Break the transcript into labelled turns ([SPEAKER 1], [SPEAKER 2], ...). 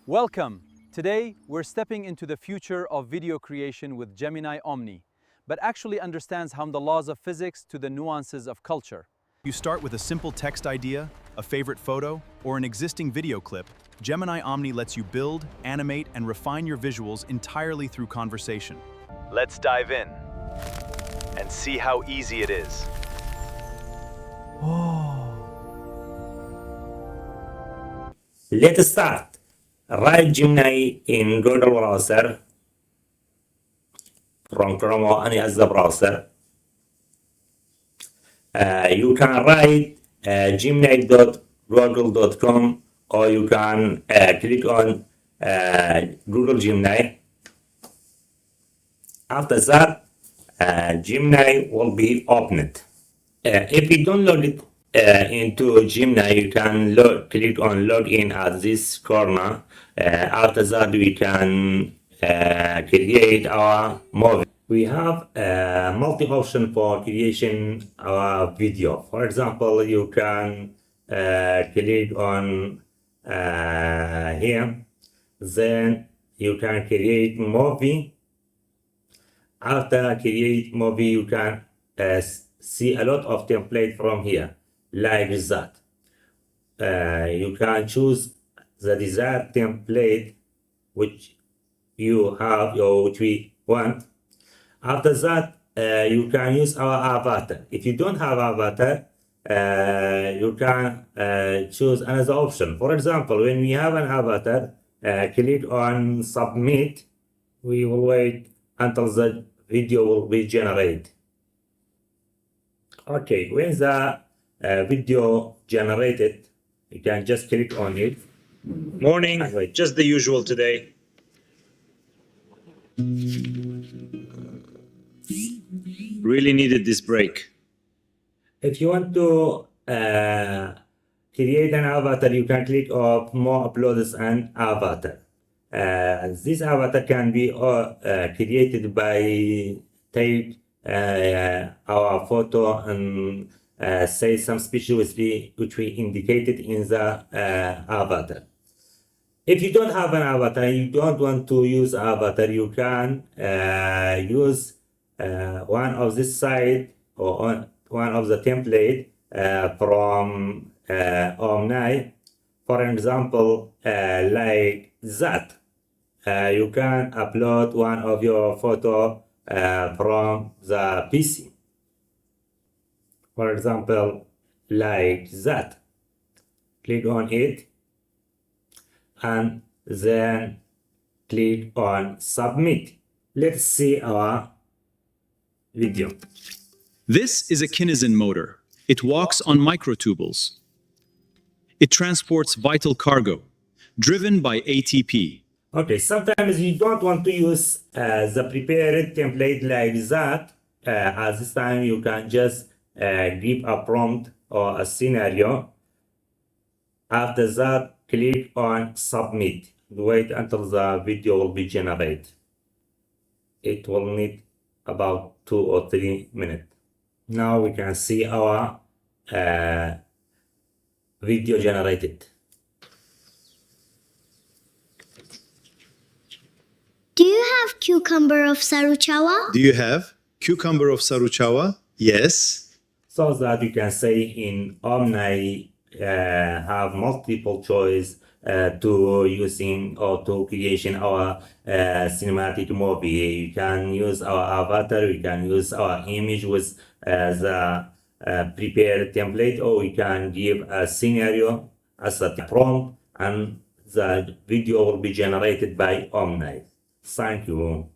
[SPEAKER 1] Welcome! Today, we're stepping into the future of video creation with Gemini Omni, but actually understands how the laws of physics to the nuances of culture.
[SPEAKER 2] You start with a simple text idea, a favorite photo, or an existing video clip. Gemini Omni lets you build, animate, and refine your visuals entirely through conversation. Let's dive in and see how easy it is.
[SPEAKER 3] Let's start. Write Gemini in Google browser from Chrome or any other browser. You can write gemini.google.com, or you can click on Google Gemini. After that, Gemini will be opened. If you download it into Gemini, you can click on login at this corner. After that, we can create our movie. We have multi-option for creation our video. For example, you can click on here, then you can create movie. After create movie, you can see a lot of template from here, like that. You can choose the desired template which you have or which we want. After that, you can use our avatar. If you don't have avatar, you can choose another option. For example, when we have an avatar, click on submit. We will wait until the video will be generated. Okay, when the video generated, you can just click on it.
[SPEAKER 4] Morning, just the usual today. Really needed this break.
[SPEAKER 3] If you want to create an avatar, you can click on more uploads and avatar. This avatar can be created by take our photo and say some speech which we indicated in the avatar. If you don't have an avatar, you don't want to use avatar, you can use one of this site or one of the template from Omni. For example, like that. You can upload one of your photo from the PC. For example, like that. Click on it and then click on submit. Let's see our video.
[SPEAKER 2] This is a kinesin motor. It walks on microtubules. It transports vital cargo, driven by ATP.
[SPEAKER 3] Okay, sometimes you don't want to use the prepared template like that. At this time, you can just give a prompt or a scenario. After that, click on submit. Wait until the video will be generated. It will need about 2 or 3 minutes. Now we can see our video generated.
[SPEAKER 5] Do you have cucumber of Saruchawa?
[SPEAKER 2] Do you have cucumber of Saruchawa? Yes.
[SPEAKER 3] So that you can say in Omni have multiple choice to using or to creation our cinematic movie. You can use our avatar, we can use our image with the prepared template, or we can give a scenario as a prompt and the video will be generated by Omni. Thank you.